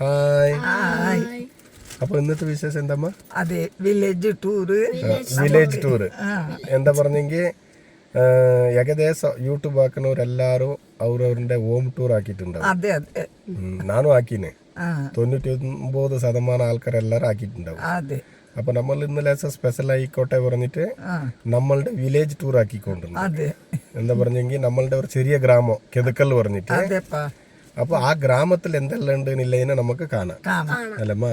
Hi. അപ്പൊ ഇന്നത്തെ വിശേഷം എന്താ? അതെ, വില്ലേജ് ടൂറ്. എന്താ പറഞ്ഞെങ്കിൽ ഏകദേശം യൂട്യൂബ് ആക്കുന്നവരെല്ലാരും അവരവരുടെ ഹോം ടൂർ ആക്കിയിട്ടുണ്ടാവും. അതെ അതെ, നാനും ആക്കിനെ. 99% ആൾക്കാരെല്ലാരും ആക്കിയിട്ടുണ്ടാവും. അതെ. അപ്പൊ നമ്മൾ ഇന്ന് ലേശം സ്പെഷ്യൽ ആയിക്കോട്ടെ പറഞ്ഞിട്ട് നമ്മളുടെ വില്ലേജ് ടൂർ ആക്കിക്കൊണ്ടിരുന്നു. അതെ. എന്താ പറഞ്ഞെങ്കിൽ നമ്മളുടെ ഒരു ചെറിയ ഗ്രാമം കെതുക്കൽ പറഞ്ഞിട്ട്. അപ്പൊ ആ ഗ്രാമത്തിൽ എന്തെല്ലാം ഉണ്ട് എന്നുള്ളതിനെ നമുക്ക് കാണാം അല്ലമ്മ.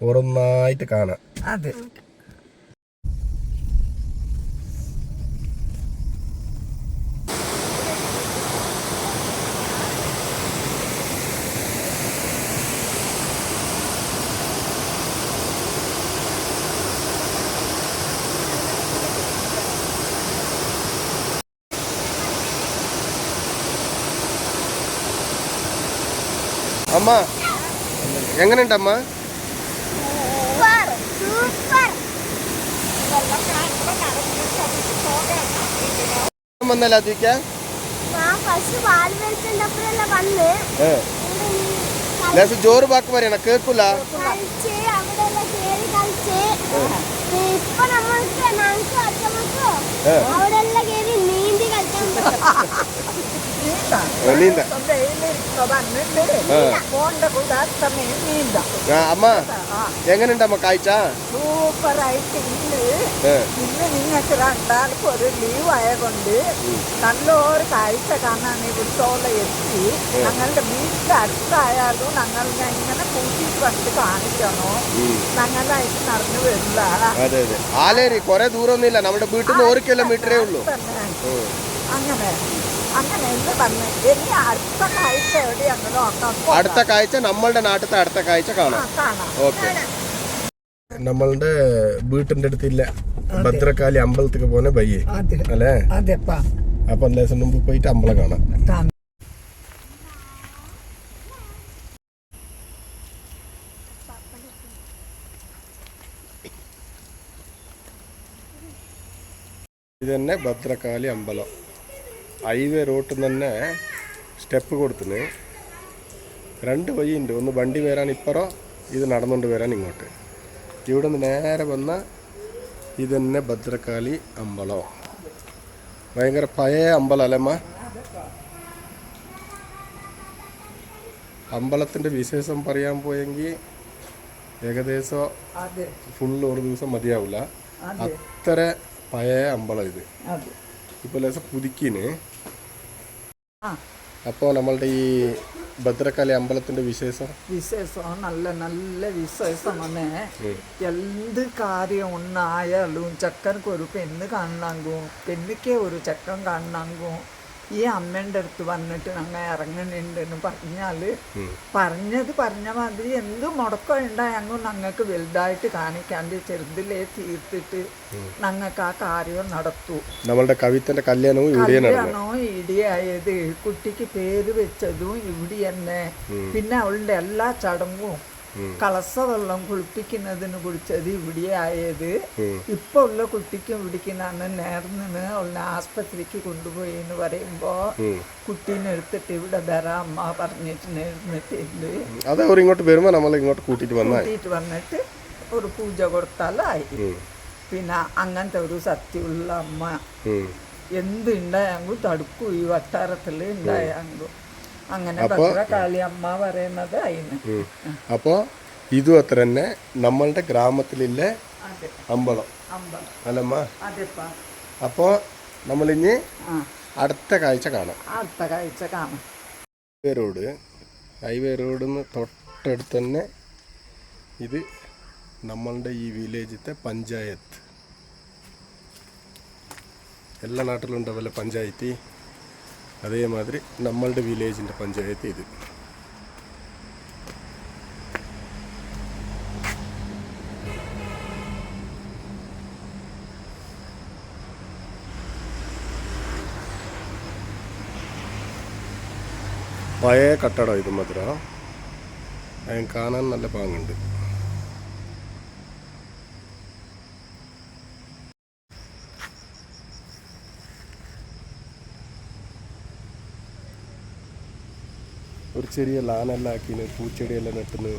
ഓരോന്നായിട്ട് കാണാം. അതെ. അമ്മ എങ്ങനെയുണ്ടമ്മ? വന്നല്ല അതിക്ക ജോറ് ബാക്ക് പറയണ കേൾക്കൂല. അമ്മ എങ്ങനെയുണ്ടമ്മ കാഴ്ച? സൂപ്പറായിട്ട് ഇന്ന് നിങ്ങൾക്ക് രണ്ടാൾക്കും ഒരു ലീവ് ആയതുകൊണ്ട് നല്ലൊരു കാഴ്ച കാണാൻ ഇവിടുത്തോളം എത്തി. ഞങ്ങളുടെ വീട്ടിന്റെ അടുത്തായാലും ഞങ്ങൾ ഇങ്ങനെ കൂട്ടിയിട്ട് വന്നിട്ട് കാണിക്കണോ, ഞങ്ങളായിട്ട് നടന്നു വരില്ല. അതെ അതെ, ആലേരി കൊറേ ദൂരമൊന്നുമില്ല, നമ്മുടെ വീട്ടിൽ നിന്ന് 1 കിലോമീറ്ററേ ഉള്ളൂ. അങ്ങനെ അങ്ങനെ എന്ന് പറഞ്ഞു. ഇനി അടുത്ത കാഴ്ച എവിടെയാണ് നോക്കാം. അടുത്ത കാഴ്ച നമ്മളുടെ നാട്ടിലത്തെ അടുത്ത കാഴ്ച കാണാം. ഓക്കെ. നമ്മളുടെ വീട്ടിന്റെ അടുത്തില്ല ഭദ്രകാളി അമ്പലത്തേക്ക് പോന്നെ ബയ്യേ അല്ലേ? അപ്പൊ ദിവസം മുമ്പ് പോയിട്ട് അമ്പലം കാണാം. ഇത് തന്നെ ഭദ്രകാളി അമ്പലം. ഹൈവേ റോട്ടിൽ തന്നെ സ്റ്റെപ്പ് കൊടുത്തിന്. 2 വഴിയുണ്ട്. ഒന്ന് വണ്ടി വരാൻ ഇപ്പുറം, ഇത് നടന്നുകൊണ്ട് വരാൻ ഇങ്ങോട്ട്. ഇവിടെ നിന്ന് നേരെ വന്ന ഇത് തന്നെ ഭദ്രകാളി അമ്പലം. ഭയങ്കര പഴയ അമ്പലം അല്ലമ്മ. അമ്പലത്തിൻ്റെ വിശേഷം പറയാൻ പോയെങ്കിൽ ഏകദേശം ഫുള്ള് ഒരു ദിവസം മതിയാവില്ല. അത്ര പഴയ അമ്പലം ഇത്. ഇപ്പോൾ ലേശം പുതുക്കിന്. അപ്പോൾ നമ്മളുടെ ഈ ഭദ്രകാളി അമ്പലത്തിന്റെ വിശേഷം നല്ല നല്ല വിശേഷമാണ്. എന്ത് കാര്യം ഒന്നായാലും ചെക്കനക്ക് ഒരു പെണ്ണ് കാണണമെങ്കിൽ പെണ്ണിക്ക് ഒരു ചെക്കൻ കാണണമെങ്കിൽ ഈ അമ്മേൻ്റെ അടുത്ത് വന്നിട്ട് ഞങ്ങൾ ഇറങ്ങുന്നുണ്ടെന്ന് പറഞ്ഞ മാതിരി എന്ത് മുടക്കം ഉണ്ടായെങ്കിൽ ഞങ്ങൾക്ക് വലുതായിട്ട് കാണിക്കാണ്ട് ചെറുതിലേ തീർത്തിട്ട് ഞങ്ങൾക്ക് ആ കാര്യം നടത്തൂ. നമ്മളുടെ കവിതന്റെ കല്യാണവും ഇടിയായത്, കുട്ടിക്ക് പേര് വെച്ചതും ഇവിടെ തന്നെ. പിന്നെ അവളുടെ എല്ലാ ചടങ്ങും കളസവെള്ളം കുളിപ്പിക്കുന്നതിന് കുളിച്ചത് ഇവിടെ ആയത്. ഇപ്പൊ ഉള്ള കുട്ടിക്കും പിടിക്കുന്ന നേർന്ന് അവളെ ആസ്പത്രിക്ക് കൊണ്ടുപോയി എന്ന് പറയുമ്പോ കുട്ടീനെ എടുത്തിട്ട് ഇവിടെ വരാം അമ്മ പറഞ്ഞിട്ട് നേർന്നിട്ടുണ്ട്. ഇങ്ങോട്ട് വരുമ്പോ നമ്മൾ ഇങ്ങോട്ട് കൂട്ടിട്ട് വന്നിട്ട് ഒരു പൂജ കൊടുത്താലായി. പിന്നെ അങ്ങനത്തെ ഒരു സത്യമുള്ള അമ്മ എന്തുണ്ടായെങ്കിൽ തടുക്കൂ ഈ വട്ടാരത്തിൽ ഉണ്ടായെങ്കിൽ. അങ്ങനെ ഭദ്രകാളി അമ്മ പറയുന്നത് അതിന്. അപ്പോ ഇതും അത്ര തന്നെ നമ്മളുടെ ഗ്രാമത്തിലുള്ള അമ്പലം അല്ലമ്മ. അപ്പോ നമ്മളിഞ്ഞ് അടുത്ത കാഴ്ച കാണാം. ഹൈവേ റോഡിന്ന് തൊട്ടടുത്ത് തന്നെ ഇത് നമ്മളുടെ ഈ വില്ലേജിലത്തെ പഞ്ചായത്ത്. എല്ലാ നാട്ടിലും ഉണ്ടാവില്ല പഞ്ചായത്ത്, അതേമാതിരി നമ്മളുടെ വില്ലേജിൻ്റെ പഞ്ചായത്ത് ഇത്. പഴയ കട്ടടം ഇത് മാത്രം. അതിന് കാണാൻ നല്ല പാങ്ങുണ്ട്. ഒരു ചെറിയ ലാനെല്ലാം ആക്കിന്, പൂച്ചെടിയെല്ലാം നട്ടുന്നു.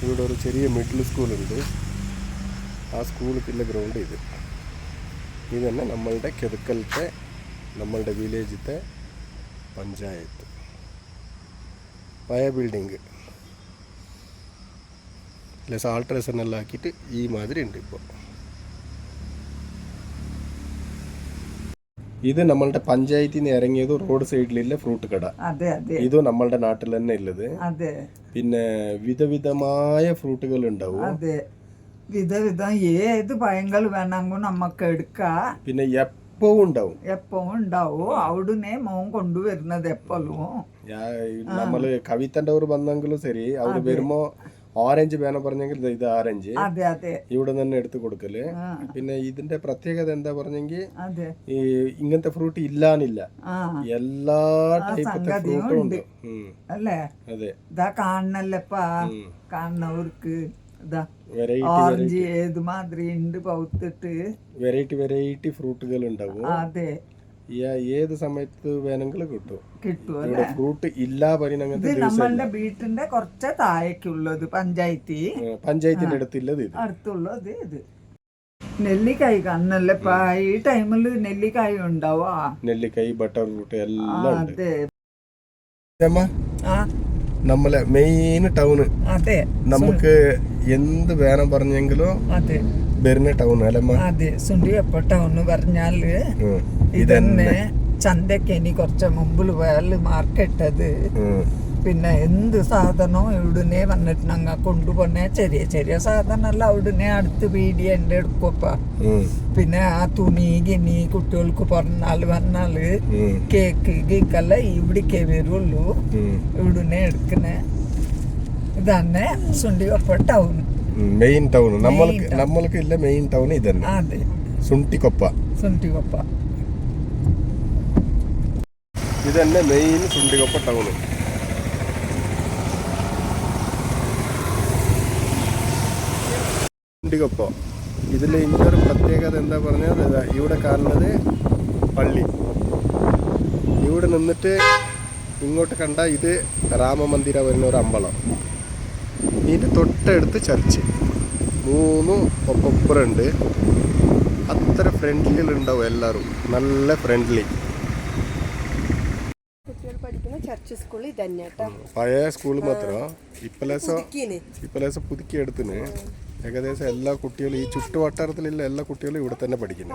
ഇവിടെ ഒരു ചെറിയ മിഡിൽ സ്കൂളുണ്ട്. ആ സ്കൂളിലുള്ള ഗ്രൗണ്ട് ഇത് തന്നെ നമ്മളുടെ കെതുക്കലത്തെ, നമ്മളുടെ വില്ലേജിലത്തെ പഞ്ചായത്ത്. പഴയ ബിൽഡിങ് ലെസ് ആൾട്രേഷൻ എല്ലാം ആക്കിയിട്ട് ഈ മാതിരി ഉണ്ട് ഇപ്പോൾ. ഇത് നമ്മളുടെ പഞ്ചായത്തിൽ നിന്ന് ഇറങ്ങിയത് റോഡ് സൈഡിലുള്ള ഫ്രൂട്ട് കട. ഇത് നമ്മളുടെ നാട്ടിൽ തന്നെ ഉള്ളത്. പിന്നെ വിധവിധമായ ഫ്രൂട്ടുകൾ ഉണ്ടാവും. വിധവിധം ഏത് പഴങ്ങൾ വേണമെങ്കിൽ നമുക്ക് എടുക്കാം. പിന്നെ എപ്പവും ഉണ്ടാവും. അവിടുന്ന് മോൻ കൊണ്ടുവരുന്നത് എപ്പോഴും. നമ്മള് കവിത്തന്റെ ഒരു വന്നെങ്കിലും ശരി, അവിടെ വരുമ്പോ ഓറഞ്ച് വേണം പറഞ്ഞെങ്കിൽ ഇത് ഓറഞ്ച് ഇവിടെ തന്നെ എടുത്തു കൊടുക്കല്. പിന്നെ ഇതിന്റെ പ്രത്യേകത എന്താ പറഞ്ഞെങ്കിൽ ഈ ഇങ്ങനത്തെ ഫ്രൂട്ട് ഇല്ലാന്നില്ല, എല്ലാ ടൈപ്പത്തെ ഫ്രൂട്ടും ഉണ്ട് അല്ലേ. അതെ, ഇതാ കാണണല്ലപ്പാ, കാണുന്നവർക്ക് ഓറഞ്ച് ഏത് മാതിരി ഉണ്ട് പൗത്തിട്ട്. വെറൈറ്റി ഫ്രൂട്ടുകൾ ഉണ്ടാവും. അതെ, ഏത് സമയത്ത് വേണമെങ്കിലും കിട്ടും. ഫ്രൂട്ട് ഇല്ല ഇത് നമ്മളുടെ വീട്ടിന്റെ കുറച്ച് താഴേക്കുള്ളത് പഞ്ചായത്തിന്റെ അടുത്തുള്ളത്. ഇത് നെല്ലിക്കായ് കാണണല്ലപ്പാ, ഈ ടൈമില് നെല്ലിക്കായ ഉണ്ടാവാ. നെല്ലിക്കായ്, ബട്ടർ ഫ്രൂട്ട് എല്ലാം ഉണ്ട്. നമ്മളെ മെയിൻ ടൗണ്. അതെ, നമുക്ക് എന്ത് വേണം പറഞ്ഞെങ്കിലും വരുന്ന ടൗൺ അല്ലമ്മ. അതെ, സുണ്ടിയപ്പ ടൗണ് പറഞ്ഞാല് ഇതന്നെ. ചന്തക്ക് ഇനി കുറച്ച് മുമ്പിൽ പോയാല് മാർക്കറ്റ്. അത് പിന്നെ എന്ത് സാധനവും ഇവിടുന്നേ വന്നിട്ട് ഞങ്ങ കൊണ്ടുപോണേ. ചെറിയ സാധനം അല്ല, അവിടുന്ന് അടുത്ത് പീടിയന്റെ എടുക്കപ്പ. പിന്നെ ആ തുണി ഗിനി കുട്ടികൾക്ക് പറഞ്ഞാല് വന്നാല് കേക്ക് ഗീക്കല്ല ഇവിടേക്കേ വരുള്ളൂ. ഇവിടുന്നേ എടുക്കണേ. ഇതന്നെ സുണ്ടികൊപ്പ ടൗൺ, മെയിൻ ടൗൺ. നമ്മൾക്ക് ഇല്ല മെയിൻ ടൗൺ ഇതന്നെ. അതെ, സുണ്ടികൊപ്പ. ഇതന്നെ മെയിൻ സുണ്ടികൊപ്പ ടൗൺ. സുണ്ടികൊപ്പ ഇതിൽ ഇന്നൊരു പ്രത്യേകത എന്താ പറഞ്ഞാൽ, ഇവിടെ കാണുന്നത് പള്ളി. ഇവിടെ നിന്നിട്ട് ഇങ്ങോട്ട് കണ്ട ഇത് രാമമന്ദിര വരുന്ന ഒരു അമ്പലം. ഇതിൻ്റെ തൊട്ടടുത്ത് ചർച്ച്. 3 ഒപ്പുറമുണ്ട്. അത്ര ഫ്രണ്ട്ലികളുണ്ടാവും എല്ലാവരും, നല്ല ഫ്രണ്ട്ലി. പഴയ സ്കൂൾ മാത്രം ഇപ്പലേസം പുതുക്കി എടുത്തിന്. ഏകദേശം എല്ലാ കുട്ടികളും ഈ ചുറ്റുവട്ടാരത്തിലുള്ള എല്ലാ കുട്ടികളും ഇവിടെ തന്നെ പഠിക്കുന്നു.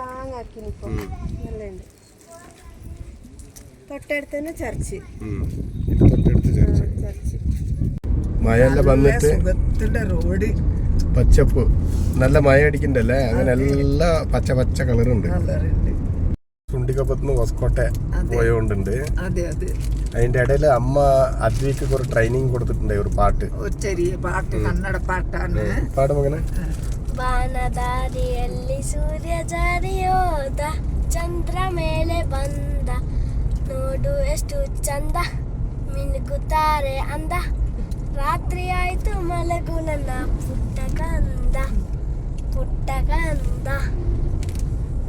തൊട്ടടുത്ത് ചർച്ച്. മഴയെല്ലാം വന്നിട്ട് റോഡ് പച്ചപ്പ്, നല്ല മഴ അടിക്കണ്ടല്ലേ, അങ്ങനെ എല്ലാ പച്ച കളറുണ്ട്. സുണ്ടിക്കൊപ്പത്തുനിന്ന് ഹോസ്കോട്ടെ പോയോണ്ടുണ്ട്. അതിന്റെ ഇടയിൽ അമ്മ അദ്വിക്ക് ഒരു ട്രെയിനിങ് കൊടുത്തിട്ടുണ്ട്. ഒരു പാട്ട്, ചെറിയ പാട്ട്, കന്നഡ പാട്ടാണ്. പാട് മകനെ. ಬಾನದಾರಿಯಲ್ಲಿ ಸೂರ್ಯ ಜಾರಿಯೋದ, ಚಂದ್ರ ಮೇಲೆ ಬಂದ, ನೋಡು ಎಷ್ಟು ಚಂದ ಮಿನುಗುತ್ತಾರೆ ಅಂದ, ರಾತ್ರಿ ಆಯ್ತು ಮಲಗು ನನ್ನ ಪುಟ್ಟ ಕಂದ.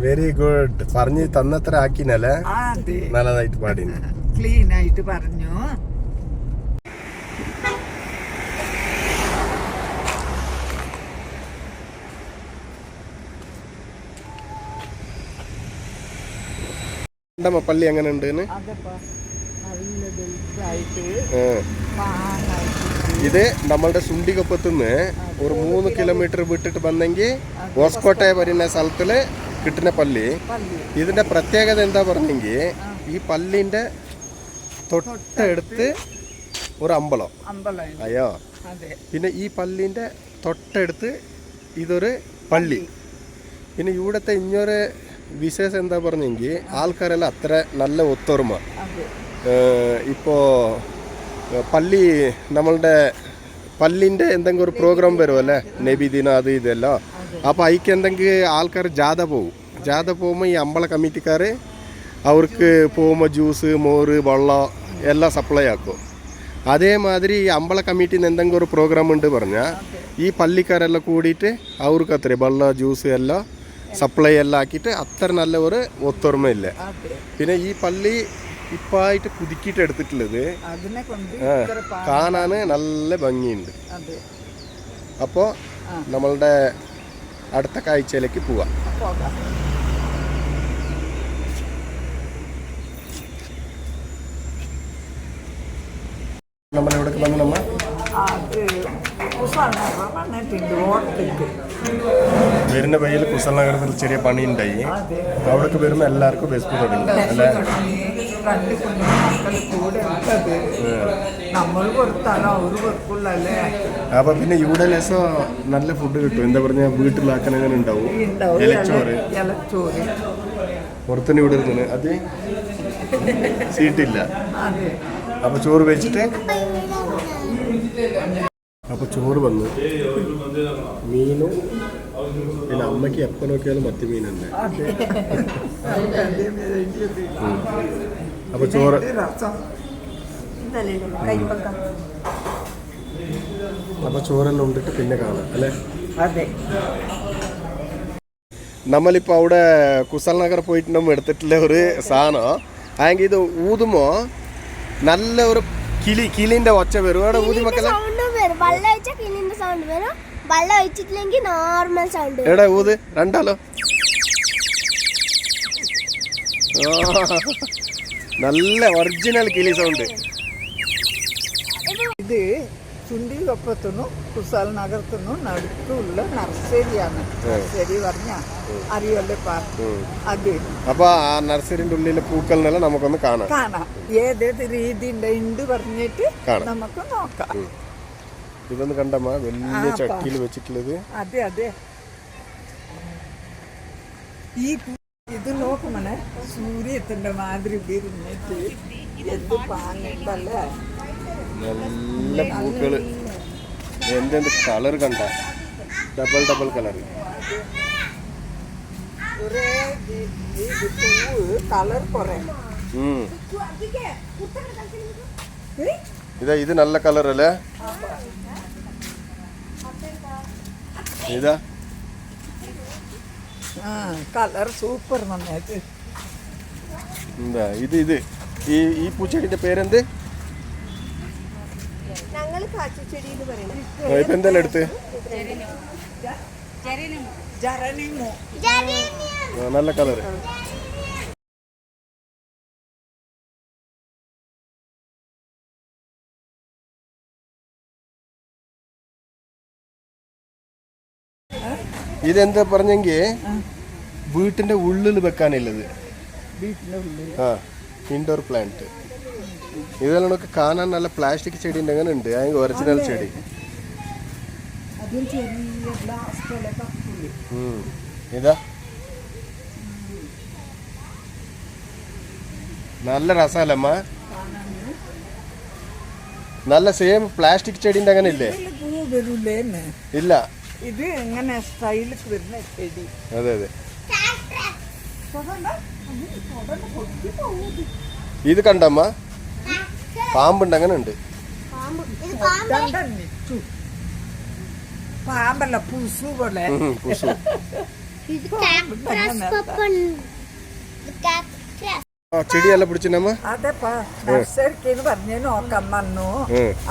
Very good. പറഞ്ഞു തന്നത്ര ആക്കിനല്ലേ, നല്ലതായിട്ട് പാടി, ക്ലീൻ ആയിട്ട് പറഞ്ഞു. പള്ളി എങ്ങനെ ഉണ്ട്? ഇത് നമ്മളുടെ സുണ്ടിക്കൊപ്പത്തുനിന്ന് ഒരു 3 കിലോമീറ്റർ വിട്ടിട്ട് വന്നെങ്കിൽ ഹോസ്കോട്ടെ വരുന്ന സ്ഥലത്തില് കിട്ടുന്ന പള്ളി. ഇതിന്റെ പ്രത്യേകത എന്താ പറഞ്ഞെങ്കിൽ, ഈ പള്ളിന്റെ തൊട്ടടുത്ത് ഒരു അമ്പലം. അയ്യോ, പിന്നെ ഈ പള്ളിന്റെ തൊട്ടടുത്ത് ഇതൊരു പള്ളി. പിന്നെ ഇവിടുത്തെ ഇഞ്ഞൊരു വിശേഷം എന്താ പറഞ്ഞെങ്കിൽ, ആൾക്കാരെല്ലാം അത്ര നല്ല ഒത്തൊരുമ. ഇപ്പോൾ പള്ളി, നമ്മളുടെ പള്ളിൻ്റെ എന്തെങ്കിലും ഒരു പ്രോഗ്രാം വരുമല്ലേ, നബിദിന അത് ഇതെല്ലാം. അപ്പോൾ അതിക്ക് എന്തെങ്കിലും ആൾക്കാർ ജാഥ പോകുമ്പോൾ ഈ അമ്പല കമ്മിറ്റിക്കാർ അവർക്ക് പോകുമ്പോൾ ജ്യൂസ്, മോര്, വെള്ളം എല്ലാം സപ്ലൈ ആക്കും. അതേമാതിരി ഈ അമ്പല കമ്മിറ്റിയിൽ നിന്ന് എന്തെങ്കിലും ഒരു പ്രോഗ്രാം ഉണ്ട് പറഞ്ഞാൽ ഈ പള്ളിക്കാരെല്ലാം കൂടിയിട്ട് അവർക്ക് അത്ര വെള്ളം, ജ്യൂസ് എല്ലാം സപ്ലൈ എല്ലാം ആക്കിയിട്ട് അത്ര നല്ല ഒരു ഒത്തൊരുമയില്ല. പിന്നെ ഈ പള്ളി ഇപ്പായിട്ട് പുതുക്കിയിട്ട് എടുത്തിട്ടുള്ളത് അതിനെ കൊണ്ട് ആ, ഇത്ര കാണാൻ നല്ല ഭംഗിയുണ്ട്. അതെ അപ്പോൾ നമ്മളുടെ അടുത്ത കാഴ്ചയിലേക്ക് പോവാം. പോകാം. നമ്മളെവിടെ വന്നു നമ്മ അത് വന്നിട്ടുണ്ട് ഹോട്ടലിലേക്ക്. വരുന്ന വഴിയിൽ കുസൽ നഗരത്തിൽ ചെറിയ പണിയുണ്ടായി. അതെ അവിടേക്ക് വരുമ്പോൾ എല്ലാവർക്കും വിശപ്പ് തുടങ്ങി അല്ലേ? രണ്ട് കുഞ്ഞു മക്കൾ കൂടെ എടുത്തത് നമ്മൾ കൊടുത്താലോ അവർ കൊടുക്കുള്ളല്ലേ. അപ്പൊ പിന്നെ ഇവിടെ ലേശം നല്ല ഫുഡ് കിട്ടും. എന്താ പറഞ്ഞാൽ വീട്ടിലാക്കാൻ അങ്ങനെ ഉണ്ടാവും. ഇലച്ചോറ് ഇലച്ചോറ് പുറത്തുനിന്ന് ഇവിടെ ഇരുന്ന് അത് സീറ്റില്ല. അതെ അപ്പൊ ചോറ് വെച്ചിട്ട് അപ്പൊ ചോറ് വന്നു, മീനും പിന്നെ അമ്മയ്ക്ക് എപ്പോൾ നോക്കിയാലും മത്തി മീൻ തന്നെ. അതെ അപ്പൊ ചോറ് രസം അപ്പൊ ചോറെല്ലാം ഉണ്ടിട്ട് പിന്നെ കാണാം അല്ലേ? അതെ നമ്മളിപ്പോൾ അവിടെ കുസൽ നഗർ പോയിട്ട് നമ്മൾ എടുത്തിട്ടുള്ള ഒരു സാധനം ആയെങ്കിൽ ഇത് ഊതുമോ നല്ല ഒരു കിളിന്റെ ഒച്ച വരും. അവിടെ ഊതി മക്കളെ വെള്ളം ഒഴിച്ചാൽ കിളിന്റെ സൗണ്ട് വരും, വെള്ളം ഒഴിച്ചിട്ടില്ലെങ്കിൽ നോർമൽ സൗണ്ട് വരും. എവിടെ ഊത് രണ്ടാലോ? നല്ല ഒറിജിനൽ കിളി സൗണ്ട്. ഇത് ചുണ്ടിക്കൊപ്പത്തുനിന്നും കുസാൽ നഗരത്തിനും നടുക്കുള്ള നർസറിയാണ്. നർസറി പറഞ്ഞ അറിയല്ലേ അത്. അപ്പൊ ആ നഴ്സറിന്റെ ഉള്ളിലെ പൂക്കളിനെല്ലാം നമുക്കൊന്ന് കാണാം. കാണാം ഏതേത് രീതി ഉണ്ട് പറഞ്ഞിട്ട് നമുക്ക് നോക്കാം. ഇതൊന്ന് കണ്ടമ്മ, വലിയ ചട്ടിയിൽ വെച്ചിട്ടുള്ളത്. അതെ അതെ ഈ ഇത് നോക്കുമനെ സൂര്യത്തിന്റെ മാതിരി ഇരുന്നിട്ട് എന്ത് പാങ്ങുണ്ടല്ലേ. നല്ല പൂക്കള്, എന്തെന്ത് കളർ കണ്ട, ഡബിൾ ഡബിൾ കളർ. പൂവ് കളർ കുറെ. ഇതാ ഇത് നല്ല കളർ അല്ലേ? ഇതാ കളർ സൂപ്പർ നന്നായിട്ട്. എന്താ ഇത് ഇത് ഈ പൂച്ചെടിന്റെ പേരെന്ത്? ഇപ്പൊ എന്തെല്ലാം എടുത്ത്? നല്ല കളർ. ഇതെന്താ പറഞ്ഞെങ്കിൽ വീട്ടിന്റെ ഉള്ളിൽ വെക്കാനുള്ളത്. ആ ഇൻഡോർ പ്ലാന്റ്. ഇതെല്ലാം നമുക്ക് കാണാൻ നല്ല പ്ലാസ്റ്റിക് ചെടി അങ്ങനെ ഉണ്ട്. ഒറിജിനൽ ചെടി. ഇതാ നല്ല രസമല്ലമ്മ. നല്ല സെയിം പ്ലാസ്റ്റിക് ചെടിന്റെ അങ്ങനെ ഇല്ലേ? ഇല്ല, ഇത് ഇങ്ങനെ സ്റ്റൈലിൽ വരുന്ന ചെടി. അതെ അതെ. ഇത് കണ്ടമ്മ, പാമ്പുണ്ട് അങ്ങനെ ഉണ്ട്. പാമ്പല്ല, പുസു പോലെ. പുസു. ചെടിയെല്ലാം പിടിച്ചിട്ടമ്മ. അതെപ്പാ നഴ്സറിക്ക് പറഞ്ഞ് നോക്കാൻ വന്നു.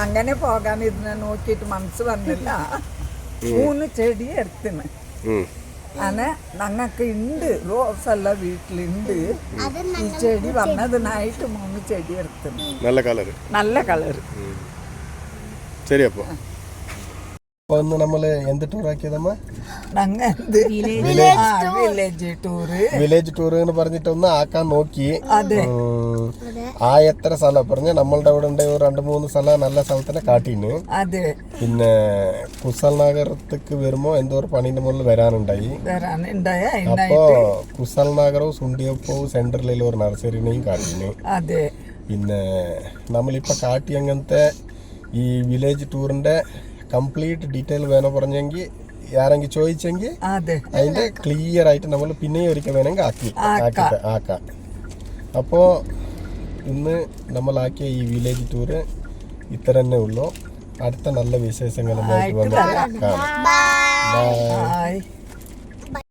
അങ്ങനെ പോകാൻ ഇതിനെ നോക്കിയിട്ട് മനസ്സ് വന്നില്ല. 3 ചെടി എടുത്തിന്. അങ്ങനെ ഞങ്ങൾക്ക് ഉണ്ട്, റോസെല്ലാം വീട്ടിലുണ്ട്. ഈ ചെടി വന്നതിനായിട്ട് 3 ചെടി എടുത്തിന്. നല്ല കളർ, നല്ല കളർ. ശരി. അപ്പൊ ഒന്ന് നമ്മള് എന്ത് ടൂർ ആക്കിയതമ്മ? Village tour. വില്ലേജ് ടൂർ എന്ന് പറഞ്ഞിട്ട് ഒന്ന് ആക്കാൻ നോക്കി. അതെ. ആ എത്ര സ്ഥലം പറഞ്ഞ നമ്മളുടെ അവിടെ ഉണ്ട് 2-3 സ്ഥലം നല്ല സ്ഥലത്തിനെ കാട്ടീന്. അതെ. പിന്നെ കുസൽ നഗരത്തേക്ക് വരുമ്പോ എന്തോ ഒരു പണീന്റെ മുകളിൽ വരാനുണ്ടായി. അപ്പോ കുസൽ നഗരവും സുണ്ടിയപ്പവും സെന്ററിലുള്ള ഒരു നഴ്സറിനെയും കാട്ടീന്. അതെ. പിന്നെ നമ്മളിപ്പോ കാട്ടി അങ്ങനത്തെ ഈ വില്ലേജ് ടൂറിന്റെ കംപ്ലീറ്റ് ഡീറ്റെയിൽ വേണം പറഞ്ഞെങ്കിൽ ആരെങ്കിലും ചോദിച്ചെങ്കിൽ അതിന്റെ ക്ലിയർ ആയിട്ട് നമ്മൾ പിന്നെയും ഒരിക്കൽ വേണമെങ്കിൽ ആക്കാം. അപ്പോൾ ഇന്ന് നമ്മളാക്കിയ ഈ വില്ലേജ് ടൂറ് ഇത്ര തന്നെ ഉള്ളൂ. അടുത്ത നല്ല വിശേഷങ്ങളുമായിട്ട് വന്ന് കാണാം. ബൈ.